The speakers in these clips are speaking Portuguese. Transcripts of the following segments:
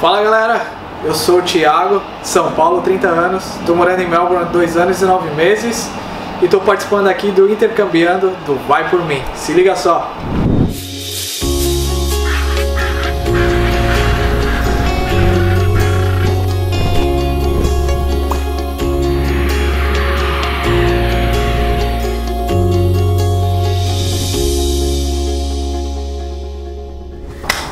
Fala galera, eu sou o Thiago, São Paulo, 30 anos, estou morando em Melbourne há 2 anos e 9 meses e estou participando aqui do Intercambiando do Vai Por Mim. Se liga só!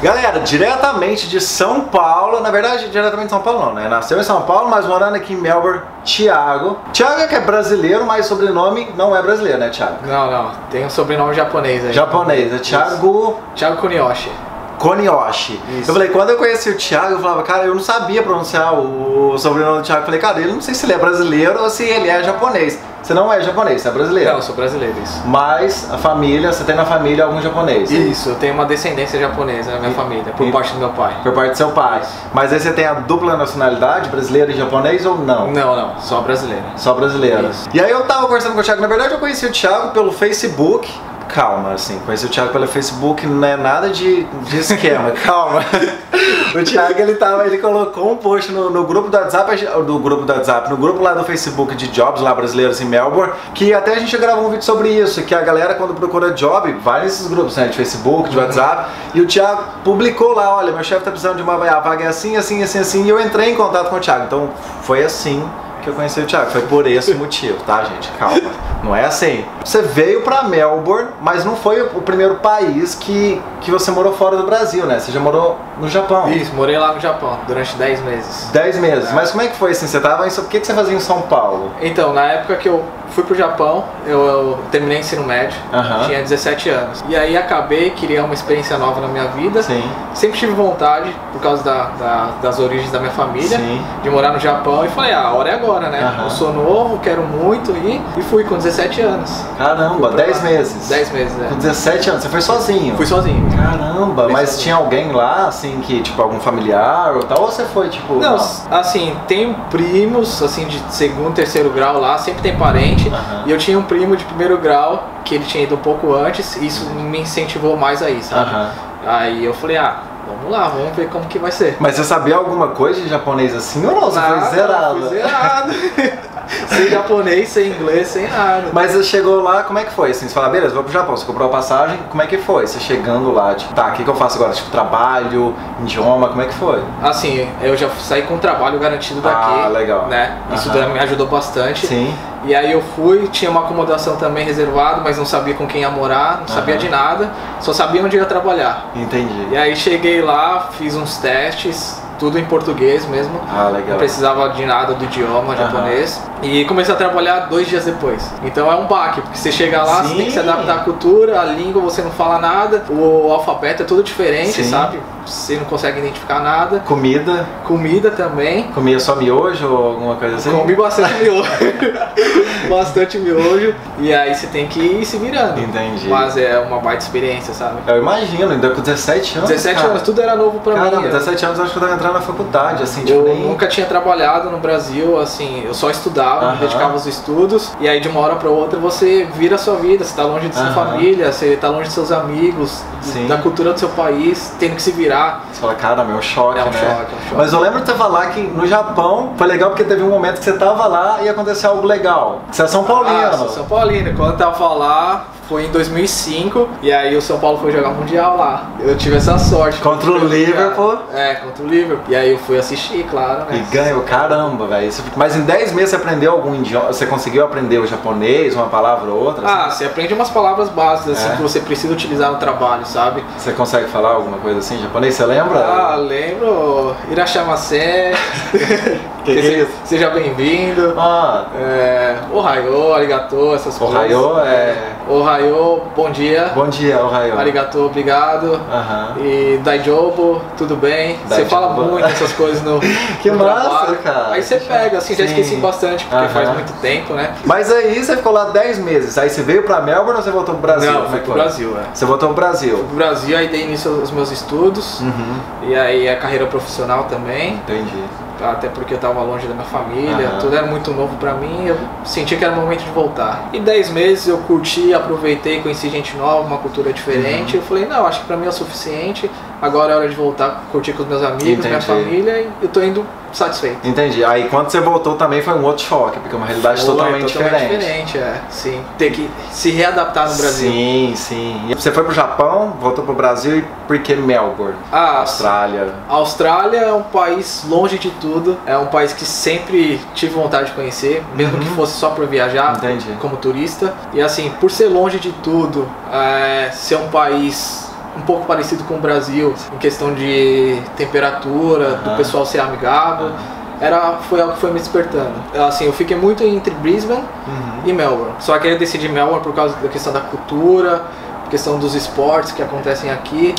Galera, diretamente de São Paulo, na verdade, diretamente de São Paulo não, né? Nasceu em São Paulo, mas morando aqui em Melbourne, Thiago. Thiago é que é brasileiro, mas sobrenome não é brasileiro, né, Thiago? Não, tem um sobrenome japonês aí. Japonês, é Thiago... Thiago Kuniyoshi. Kuniyoshi. Isso. Eu falei, quando eu conheci o Thiago, eu falava, cara, eu não sabia pronunciar o sobrenome do Thiago. Eu falei, cara, ele não sei se ele é brasileiro ou se ele é japonês. Você não é japonês, você é brasileiro? Não, eu sou brasileiro, isso. Mas a família, você tem na família algum japonês? Isso, eu tenho uma descendência japonesa na minha família, por parte do meu pai. Por parte do seu pai. Mas aí você tem a dupla nacionalidade, brasileiro e japonês ou não? Não, só brasileiro. Só brasileiro. Isso. E aí eu tava conversando com o Thiago, na verdade eu conheci o Thiago pelo Facebook. Calma, assim, conheci o Thiago pelo Facebook, não é nada de esquema, calma. O Thiago, ele colocou um post no grupo do WhatsApp, no grupo lá do Facebook de jobs lá brasileiros em Melbourne, que até a gente gravou um vídeo sobre isso, que a galera quando procura job, vai nesses grupos, né, de Facebook, de WhatsApp, e o Thiago publicou lá, olha, meu chefe tá precisando de uma vaga assim, e eu entrei em contato com o Thiago, então foi assim que eu conheci o Thiago, foi por esse motivo, tá, gente? Calma, não é assim. Você veio pra Melbourne, mas não foi o primeiro país que você morou fora do Brasil, né? Você já morou no Japão. Isso, morei lá no Japão durante 10 meses. 10 meses, mas como é que foi assim? Você tava o que você fazia em São Paulo? Então, na época que eu fui pro Japão, eu terminei ensino médio, tinha 17 anos. E aí acabei, queria uma experiência nova na minha vida. Sim. Sempre tive vontade, por causa das origens da minha família, de morar no Japão. E falei, a hora é agora, né? Eu sou novo, quero muito ir. E fui com 17 anos. Caramba, 10 meses? 10 meses, é. Com 17 anos, você foi sozinho? Fui sozinho. Caramba, mas tinha alguém lá, assim, que, tipo, algum familiar ou tal? Ou você foi, tipo... Não, assim, tenho primos, assim, de segundo, terceiro grau lá, sempre tem parente. E eu tinha um primo de primeiro grau, que ele tinha ido um pouco antes, e isso me incentivou mais aí, sabe? Aí eu falei, vamos lá, vamos ver como que vai ser. Mas você sabia alguma coisa de japonês assim ou não? Você foi zerado? Fui zerado. Sem japonês, sem inglês, sem nada. Mas você chegou lá, como é que foi? Assim, você fala, beleza, vou pro Japão, você comprou a passagem, como é que foi? Você chegando lá, tipo, tá, o que eu faço agora? Tipo, trabalho, idioma, como é que foi? Assim, eu já saí com um trabalho garantido daqui. Legal. Né? Isso me ajudou bastante. Sim. E aí eu fui, tinha uma acomodação também reservada, mas não sabia com quem ia morar, não sabia de nada, só sabia onde ia trabalhar. Entendi. E aí cheguei lá, fiz uns testes, tudo em português mesmo. Legal. Não precisava de nada do idioma japonês. E comecei a trabalhar 2 dias depois. Então é um baque, porque você chega lá, você tem que se adaptar à cultura, a língua você não fala nada, o alfabeto é tudo diferente, sabe? Você não consegue identificar nada. Comida? Comida também. Comia só miojo ou alguma coisa assim? Comi bastante miojo. Bastante miojo. E aí você tem que ir se virando. Entendi. Mas é uma baita experiência, sabe? Eu imagino, ainda com 17 anos. 17 anos, tudo era novo pra mim. Caramba, 17 anos eu acho que eu tava entrando na faculdade, assim, tipo, eu nunca tinha trabalhado no Brasil, assim, eu só estudava, me dedicava aos estudos, e aí de uma hora pra outra você vira a sua vida, você tá longe de sua família, você tá longe de seus amigos, da cultura do seu país, tendo que se virar. Você fala, cara, meu choque, é um né? choque. Mas eu lembro de você falar que no Japão foi legal porque teve um momento que você tava lá e aconteceu algo legal. Você é São Paulino. Sou São Paulino. Quando eu tava lá, foi em 2005, e aí o São Paulo foi jogar Mundial lá. Eu tive essa sorte. Contra o Liverpool? Contra o Liverpool. E aí eu fui assistir, claro, né? E ganhou, caramba, velho. Mas em 10 meses você aprendeu algum idioma? Você conseguiu aprender o japonês, uma palavra ou outra? Assim? Você aprende umas palavras básicas, assim, que você precisa utilizar no trabalho, sabe? Você consegue falar alguma coisa assim em japonês? Você lembra? Lembro. Irashamase. Que é isso? Seja bem-vindo. Ohayou, arigatou, essas coisas. Ohayou, bom dia. Bom dia, ohayou. Arigatou, obrigado. E daijobu, tudo bem. Você fala muito essas coisas no Que no massa, trabalho. cara. Aí você pega, assim, já esqueci bastante, porque faz muito tempo, né? Mas aí você ficou lá 10 meses. Aí você veio pra Melbourne ou você voltou pro Brasil? Não, fui pro Brasil, Você voltou pro Brasil? Fui pro Brasil, aí dei início aos meus estudos. E aí a carreira profissional também. Entendi. Até porque eu tava longe da minha família, tudo era muito novo pra mim, eu senti que era o momento de voltar. E 10 meses eu curti, aproveitei, conheci gente nova, uma cultura diferente. Eu falei, não, acho que pra mim é o suficiente. agora é hora de voltar, curtir com os meus amigos, minha família, e eu tô indo satisfeito. Entendi. Aí quando você voltou também foi um outro choque, porque é uma realidade totalmente diferente. Sim. Ter que se readaptar no Brasil. Sim, sim. E você foi pro Japão, voltou pro Brasil, e por que Melbourne? Austrália. A Austrália é um país longe de tudo, é um país que sempre tive vontade de conhecer, mesmo que fosse só para viajar, como turista. E assim, por ser longe de tudo, ser um país um pouco parecido com o Brasil, em questão de temperatura, do pessoal ser amigável, foi algo que foi me despertando. Assim, eu fiquei muito entre Brisbane e Melbourne. Só que eu decidi Melbourne por causa da questão da cultura, questão dos esportes que acontecem aqui.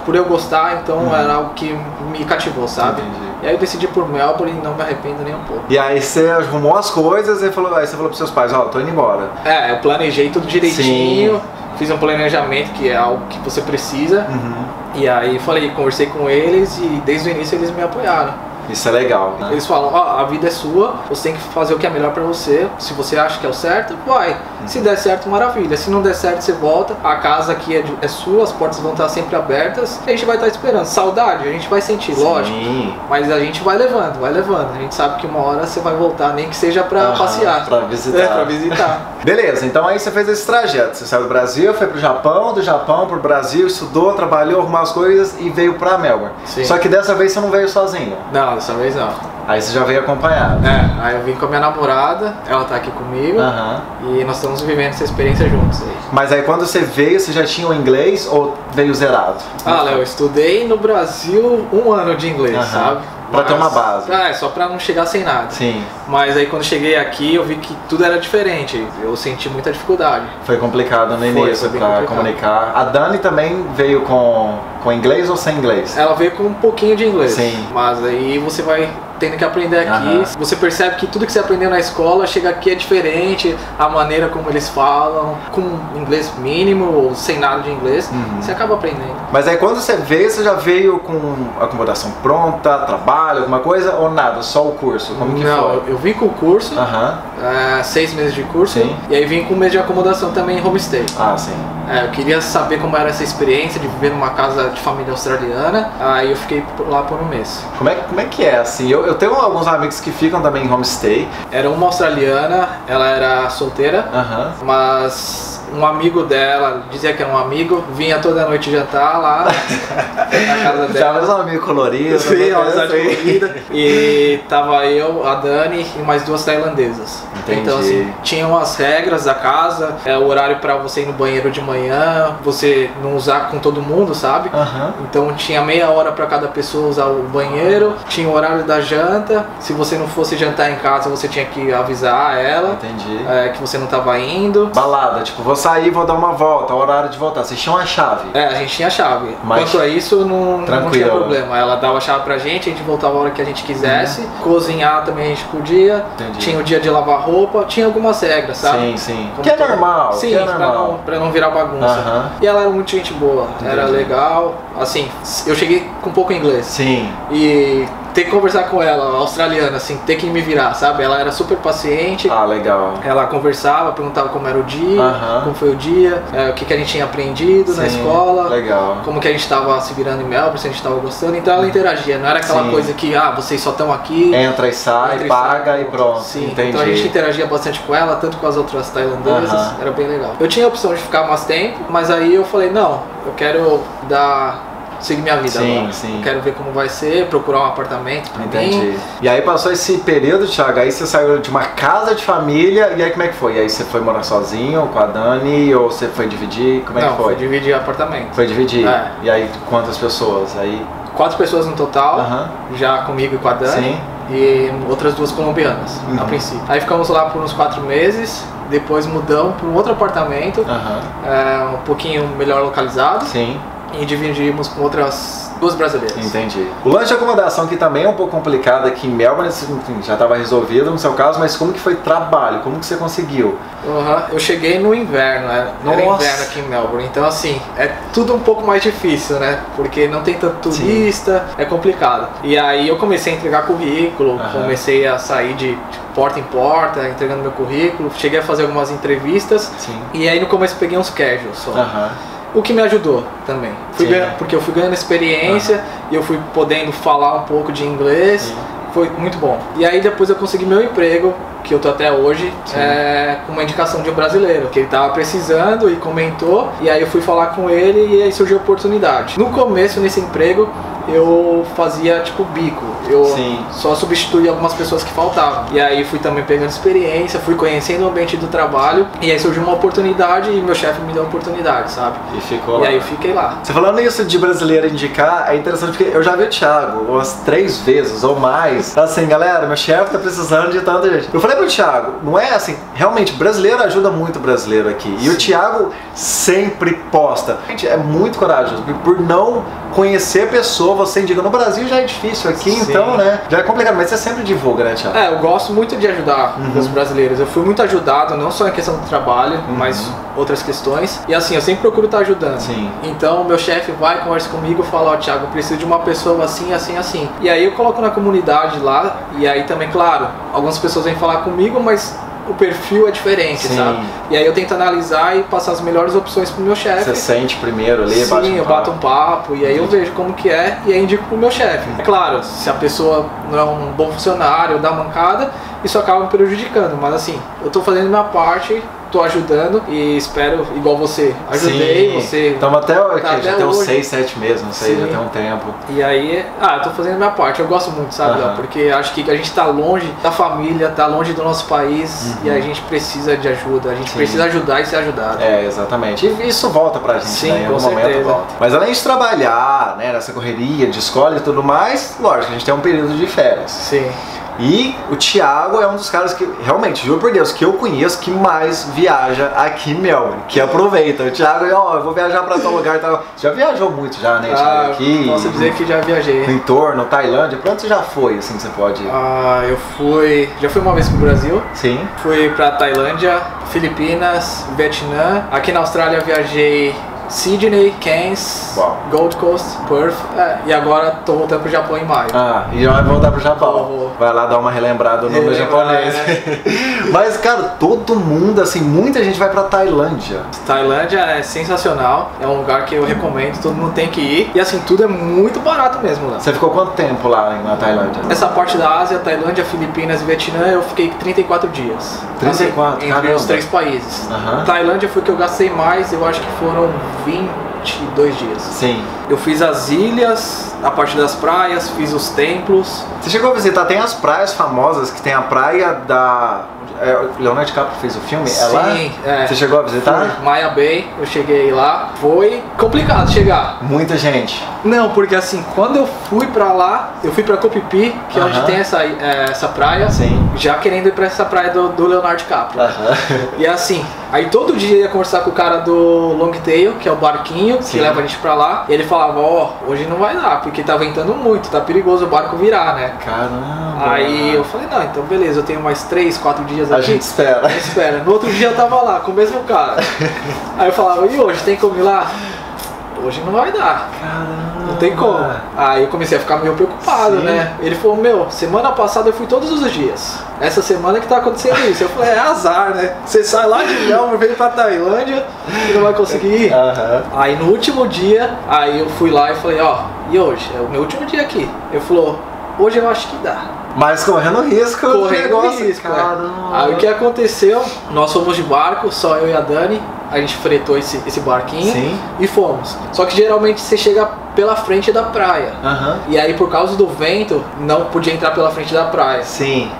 Por eu gostar, então era algo que me cativou, sabe? E aí eu decidi por Melbourne e não me arrependo nem um pouco. E aí você arrumou as coisas e aí você falou pros seus pais, tô indo embora. Eu planejei tudo direitinho. Fiz um planejamento, que é algo que você precisa. E aí conversei com eles e desde o início eles me apoiaram. Isso é legal, né? Eles falam, a vida é sua, você tem que fazer o que é melhor pra você. Se você acha que é o certo, vai. Se der certo, maravilha. Se não der certo, você volta. A casa aqui é sua, as portas vão estar sempre abertas. A gente vai estar esperando. Saudade, a gente vai sentir, lógico. Mas a gente vai levando, vai levando. A gente sabe que uma hora você vai voltar, nem que seja pra passear. Pra visitar. Pra visitar. Beleza, então aí você fez esse trajeto. Você saiu do Brasil, foi pro Japão, do Japão pro Brasil, estudou, trabalhou, arrumou as coisas e veio pra Melbourne. Só que dessa vez você não veio sozinho. Não, dessa vez não. Aí você já veio acompanhado. Aí eu vim com a minha namorada, ela tá aqui comigo e nós estamos vivendo essa experiência juntos aí. Mas aí quando você veio, você já tinha o inglês ou veio zerado? Léo, eu estudei no Brasil 1 ano de inglês, sabe? Pra ter uma base. Só pra não chegar sem nada. Sim. Mas aí quando cheguei aqui eu vi que tudo era diferente. Eu senti muita dificuldade. Foi complicado no início pra comunicar. A Dani também veio com inglês ou sem inglês? Ela veio com um pouquinho de inglês. Sim. Mas aí você vai tendo que aprender aqui. Você percebe que tudo que você aprendeu na escola chega aqui é diferente, a maneira como eles falam, com inglês mínimo ou sem nada de inglês, você acaba aprendendo. Mas aí quando você veio, você já veio com acomodação pronta, trabalho, alguma coisa ou nada? Só o curso? Como que foi? Não, eu vim com o curso, 6 meses de curso, e aí vim com um mês de acomodação também em homestay. Sim. Eu queria saber como era essa experiência de viver numa casa de família australiana, aí eu fiquei lá por 1 mês. Como é que é assim? Eu tenho alguns amigos que ficam também em homestay. Era uma australiana, ela era solteira, mas um amigo dela, dizia que era um amigo, vinha toda noite jantar lá na casa dela. Já um amigo colorido. Sim, uma amizade colorida. E tava eu, a Dani e mais 2 tailandesas. Entendi. Então assim, tinham as regras da casa, o horário pra você ir no banheiro de manhã, você não usar com todo mundo, sabe? Então tinha meia hora pra cada pessoa usar o banheiro, tinha o horário da janta, se você não fosse jantar em casa, você tinha que avisar ela. Entendi. Que você não tava indo. Balada, tipo, vou sair, vou dar uma volta, o horário de voltar. Vocês tinham a chave? A gente tinha a chave. Mas quanto a isso, não tinha problema. Ela dava a chave pra gente, a gente voltava a hora que a gente quisesse. Cozinhar também a gente podia. Tinha o dia de lavar roupa, tinha algumas regras, sabe? Sim. Que é normal. Sim, que é normal. Pra não virar bagunça. E ela era muito gente boa, era legal. Assim, eu cheguei com pouco inglês. Sim. E ter que conversar com ela, australiana, assim, ter que me virar, sabe? Ela era super paciente. Legal. Ela conversava, perguntava como era o dia, como foi o dia, o que a gente tinha aprendido na escola. Legal. Como que a gente estava se virando em Melbourne, se a gente estava gostando. Então ela interagia, não era aquela coisa que, vocês só estão aqui. Entra e sai, paga e pronto. Sim, entendi. Então a gente interagia bastante com ela, tanto com as outras tailandesas, era bem legal. Eu tinha a opção de ficar mais tempo, mas aí eu falei, não, eu quero seguir minha vida agora. Eu quero ver como vai ser, procurar um apartamento pra mim. E aí passou esse período, Thiago, aí você saiu de uma casa de família, e aí como é que foi? E aí você foi morar sozinho com a Dani, ou você foi dividir? Como é que foi? Não, foi dividir apartamento. Foi dividir? E aí quantas pessoas? Aí 4 pessoas no total, já comigo e com a Dani. E outras 2 colombianas, a princípio. Aí ficamos lá por uns 4 meses, depois mudamos para um outro apartamento, um pouquinho melhor localizado. E dividimos com outras 2 brasileiras. Entendi. O lance de acomodação que também é um pouco complicado aqui em Melbourne, enfim, já estava resolvido no seu caso, mas como que foi trabalho? Como que você conseguiu? Eu cheguei no inverno, era inverno aqui em Melbourne, então assim, é tudo um pouco mais difícil, né? Porque não tem tanto turista, é complicado. E aí eu comecei a entregar currículo, comecei a sair de porta em porta, entregando meu currículo, cheguei a fazer algumas entrevistas, e aí no começo peguei uns casuals só. o que me ajudou também. Porque eu fui ganhando experiência e eu fui podendo falar um pouco de inglês. Sim. Foi muito bom. E aí depois eu consegui meu emprego, que eu tô até hoje, com uma indicação de um brasileiro, que ele tava precisando e comentou, e aí eu fui falar com ele e aí surgiu a oportunidade. No começo, nesse emprego, eu fazia tipo bico, eu só substituía algumas pessoas que faltavam. E aí fui também pegando experiência, fui conhecendo o ambiente do trabalho, e aí surgiu uma oportunidade e meu chefe me deu a oportunidade, sabe? E ficou lá. E aí eu fiquei lá. Você falando isso de brasileiro indicar, é interessante porque eu já vi o Thiago umas 3 vezes ou mais, assim, galera, meu chefe tá precisando de tanta gente. Eu falei pro Thiago, não é assim, realmente, brasileiro ajuda muito o brasileiro aqui. E o Thiago sempre posta. Gente, é muito corajoso, por não conhecer a pessoa, você indica. No Brasil já é difícil aqui, então, né, já é complicado, mas você sempre divulga, né, Thiago? Eu gosto muito de ajudar os brasileiros. Eu fui muito ajudado, não só em questão do trabalho, mas outras questões. E assim, eu sempre procuro estar ajudando. Sim. Então, meu chefe vai, conversa comigo e fala, Thiago, eu preciso de uma pessoa assim, assim, assim. E aí eu coloco na comunidade lá, e aí também, claro, algumas pessoas vêm falar comigo, mas o perfil é diferente, sabe? E aí eu tento analisar e passar as melhores opções pro meu chefe. Você sente primeiro ali, eu bato um papo, e aí eu vejo como que é, e aí indico pro meu chefe. É claro, se a pessoa não é um bom funcionário, dá mancada, isso acaba me prejudicando, mas assim, eu tô fazendo minha parte, tô ajudando e espero, igual você, ajudei, você... Estamos até uns 6, 7 meses, não sei, já tem um tempo. E aí, eu tô fazendo a minha parte, eu gosto muito, sabe, porque acho que a gente tá longe da família, tá longe do nosso país, e a gente precisa de ajuda, a gente precisa ajudar e ser ajudado. Exatamente. E isso volta pra gente, né? Em algum momento volta. Mas além de trabalhar, né, nessa correria de escola e tudo mais, lógico, a gente tem um período de férias. Sim. E o Thiago é um dos caras que, realmente, juro por Deus, que eu conheço que mais viaja aqui em Melbourne, que aproveita. O Thiago, eu vou viajar pra tal lugar e tal. Você já viajou muito já, né, Thiago? Aqui, posso dizer que já viajei. No entorno, Tailândia, pra onde você já foi, assim, que você pode ir? Já fui uma vez pro Brasil. Sim. Fui pra Tailândia, Filipinas, Vietnã. Aqui na Austrália viajei Sydney, Cairns, Gold Coast, Perth, e agora tô voltando pro Japão em maio. E já vai voltar pro Japão. Vai lá dar uma relembrada no japonês. Mas, cara, todo mundo, assim, muita gente vai pra Tailândia. Tailândia é sensacional, é um lugar que eu recomendo, todo mundo tem que ir. E assim, tudo é muito barato mesmo lá. Você ficou quanto tempo lá na Tailândia? Essa parte da Ásia, Tailândia, Filipinas e Vietnã, eu fiquei 34 dias. 34? Assim, entre os 3 países. Tailândia foi o que eu gastei mais, eu acho que foram 22 dias. Sim. Eu fiz as ilhas, a parte das praias, fiz os templos. Você chegou a visitar, tem as praias famosas, que tem a praia da... Leonardo DiCaprio fez o filme? Sim, Você chegou a visitar? Maya Bay, eu cheguei lá. Foi complicado chegar. Muita gente? Não, porque assim, quando eu fui pra lá, eu fui pra Koh Phi Phi, que é onde tem essa praia. Sim. Já querendo ir pra essa praia do Leonardo DiCaprio. E assim, aí todo dia eu ia conversar com o cara do Longtail, que é o barquinho que leva a gente pra lá. E ele falava, hoje não vai dar, porque tá ventando muito, tá perigoso o barco virar, né? Caramba! Aí eu falei, não, então beleza, eu tenho mais 3, 4 dias aqui. A gente espera. Espera. No outro dia eu tava lá, com o mesmo cara. Aí eu falava, e hoje, tem como ir lá? Hoje não vai dar. Caramba. Não tem como. Aí eu comecei a ficar meio preocupado, né? Ele falou, semana passada eu fui todos os dias. Essa semana que tá acontecendo isso. Eu falei, é azar, né? Você sai lá de Melbourne, vem pra Tailândia e não vai conseguir ir. Aí no último dia, aí eu fui lá e falei, e hoje? É o meu último dia aqui. Ele falou, hoje eu acho que dá. Mas correndo risco do negócio. Risco, Aí o que aconteceu? Nós fomos de barco, só eu e a Dani. A gente fretou esse barquinho e fomos. Só que geralmente você chega pela frente da praia. E aí por causa do vento, não podia entrar pela frente da praia. Sim.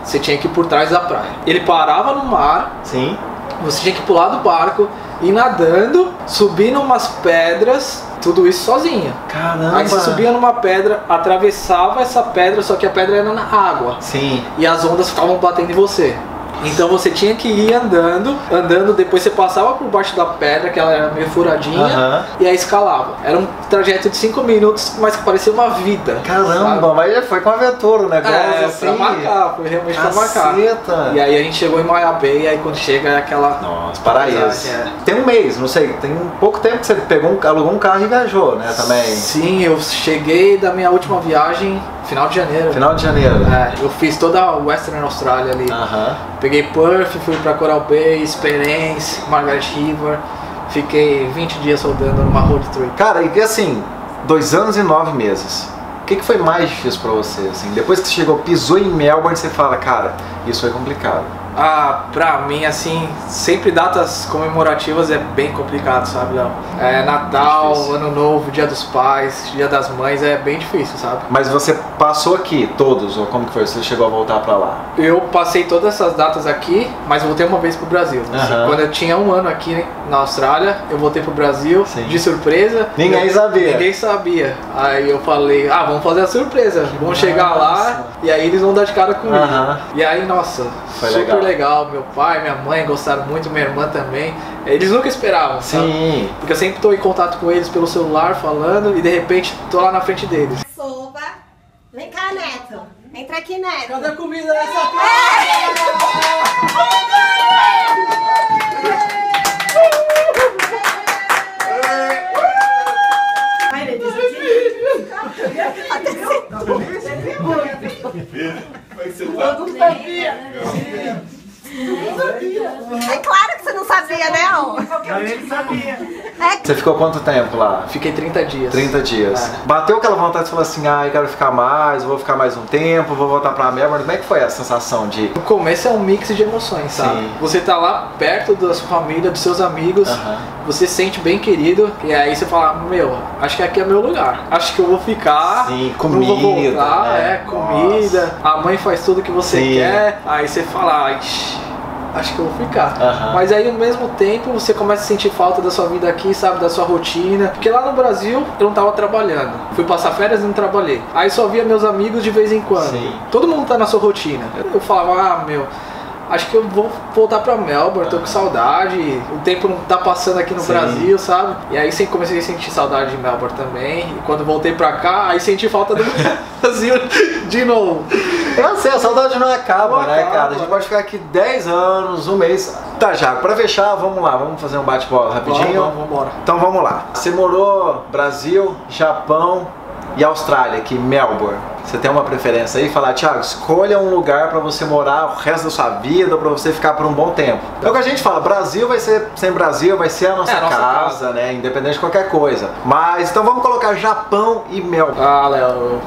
Você tinha que ir por trás da praia. Ele parava no mar. Sim. Você tinha que pular do barco, ir nadando, subir numas pedras. Tudo isso sozinha. Caramba! Aí você subia numa pedra, atravessava essa pedra, só que a pedra era na água. Sim. E as ondas ficavam batendo em você. Então você tinha que ir andando, depois você passava por baixo da pedra, que ela era meio furadinha, e aí escalava. Era um trajeto de 5 minutos, mas que parecia uma vida. Caramba, sabe? Mas já foi com aventura o negócio, assim. Pra marcar, foi realmente pra marcar. E aí a gente chegou em Maya Bay, e aí quando chega é aquela... Nossa, paraíso. Tem um mês, não sei, tem um pouco tempo que você alugou um carro e viajou, né, também? Sim, eu cheguei da minha última viagem... Final de janeiro. Final de janeiro. Eu fiz toda a Western Australia ali. Peguei Perth, fui pra Coral Bay, Esperance, Margaret River. Fiquei 20 dias rodando numa road trip. Cara, e assim, 2 anos e 9 meses. O que foi mais difícil pra você, assim? Depois que você chegou, pisou em Melbourne, você fala, cara, isso foi complicado. Ah, pra mim, assim, sempre datas comemorativas é bem complicado, sabe, Léo? Natal, Ano Novo, Dia dos Pais, Dia das Mães, é bem difícil, sabe? Mas você passou aqui, todos, ou como que foi? Você chegou a voltar pra lá? Eu passei todas essas datas aqui, mas voltei uma vez pro Brasil. Quando eu tinha 1 ano aqui na Austrália, eu voltei pro Brasil, de surpresa. Ninguém sabia. Ninguém sabia. Aí eu falei, vamos fazer a surpresa, vamos chegar lá, e aí eles vão dar de cara comigo. E aí, nossa, foi super legal. Meu pai, minha mãe gostaram muito, minha irmã também. Eles nunca esperavam, sabe? Porque eu sempre tô em contato com eles pelo celular, falando, e de repente tô lá na frente deles. Sopa. Vem cá, Neto. Entra aqui, Neto. Cadê a comida nessa É claro que você não sabia, né? Ele sabia. Você ficou quanto tempo lá? Fiquei 30 dias. 30 dias. Bateu aquela vontade de falar assim, eu quero ficar mais, vou ficar mais um tempo, vou voltar pra Melbourne. Como é que foi a sensação de... No começo é um mix de emoções, sabe? Você tá lá perto da sua família, dos seus amigos, você se sente bem querido, e aí você fala, meu, acho que aqui é meu lugar. Acho que eu vou ficar, comida, não vou voltar, comida, nossa. a mãe faz tudo que você quer, aí você fala, acho que eu vou ficar. Mas aí ao mesmo tempo você começa a sentir falta da sua vida aqui, sabe, da sua rotina. Porque lá no Brasil eu não tava trabalhando. Fui passar férias e não trabalhei. Aí só via meus amigos de vez em quando. Todo mundo tá na sua rotina. Eu falava, acho que eu vou voltar pra Melbourne, tô com saudade, o tempo não tá passando aqui no Brasil, sabe? E aí comecei a sentir saudade de Melbourne também, e quando voltei pra cá, aí senti falta do Brasil de novo. Eu sei, a saudade não acaba, né, cara? A gente pode ficar aqui 10 anos, um mês. Tá, Thiago, pra fechar, vamos lá, vamos fazer um bate-bola rapidinho? Vamos embora. Então vamos lá. Você morou Brasil, Japão e Austrália, aqui em Melbourne. Você tem uma preferência aí? Falar, Thiago, escolha um lugar pra você morar o resto da sua vida, pra você ficar por um bom tempo. Então o que a gente fala, Brasil vai ser sem Brasil, vai ser a nossa casa, né? Independente de qualquer coisa. Mas, então vamos colocar Japão e Melbourne. Léo,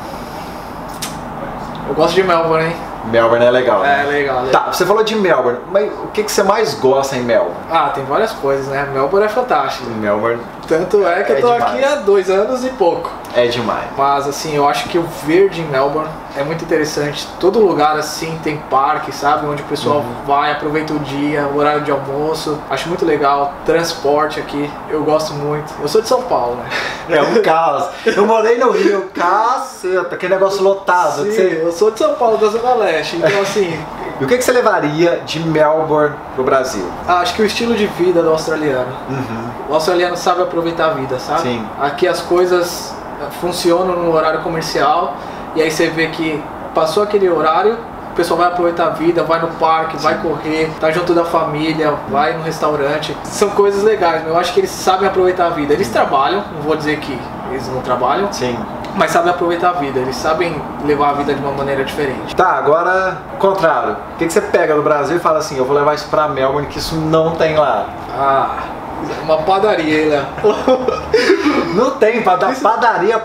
eu gosto de Melbourne, hein? Melbourne é legal, né? É legal. Tá, você falou de Melbourne, mas o que você mais gosta em Melbourne? Tem várias coisas, né? Melbourne é fantástico. Melbourne. Tanto é que eu tô aqui há 2 anos e pouco. É demais. Mas assim, eu acho que o verde em Melbourne é muito interessante. Todo lugar assim tem parque, sabe? Onde o pessoal vai, aproveita o dia, o horário de almoço. Acho muito legal. Transporte aqui, eu gosto muito. Eu sou de São Paulo, né? É um caos. Eu morei no Rio, caceta, aquele negócio lotado. Sim, eu sou de São Paulo, da Zona Leste. Então assim... E o que você levaria de Melbourne pro Brasil? Acho que o estilo de vida do australiano. O australiano sabe aproveitar a vida, sabe? Sim. Aqui as coisas funcionam no horário comercial e aí você vê que passou aquele horário, o pessoal vai aproveitar a vida, vai no parque, vai correr, tá junto da família, vai no restaurante. São coisas legais, eu acho que eles sabem aproveitar a vida. Eles trabalham, não vou dizer que eles não trabalham, mas sabem aproveitar a vida, eles sabem levar a vida de uma maneira diferente. Tá, agora, o contrário. O que você pega do Brasil e fala assim, eu vou levar isso pra Melbourne, que isso não tem lá? Uma padaria, né? Não tem, padaria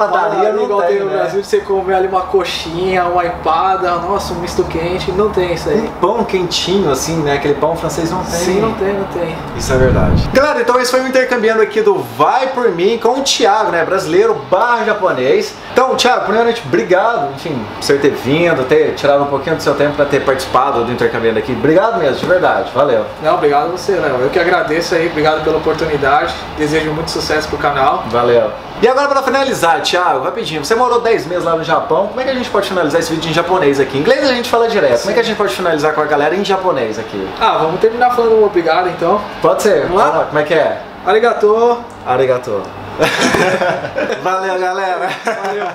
não igual tem, no né? Brasil, você comer ali uma coxinha, uma empada, nossa, um misto quente, não tem isso aí. Um pão quentinho assim, né? Aquele pão francês não tem. Sim, não tem. Isso é verdade. Galera, então esse foi o intercambiando aqui do Vai Por Mim com o Thiago, né? Brasileiro / japonês. Então, Thiago, primeiramente, obrigado, enfim, por você ter vindo, ter tirado um pouquinho do seu tempo para ter participado do intercambiando aqui. Obrigado mesmo, de verdade. Valeu. Não, obrigado a você, Léo. Eu que agradeço aí, obrigado pela oportunidade. Desejo muito sucesso pro canal. Valeu. E agora para finalizar, Thiago, rapidinho, você morou 10 meses lá no Japão, como é que a gente pode finalizar esse vídeo em japonês aqui? Em inglês a gente fala direto, como é que a gente pode finalizar com a galera em japonês aqui? Vamos terminar falando obrigado então. Pode ser, vamos lá? Como é que é? Arigato. Arigato. Valeu, galera. Valeu.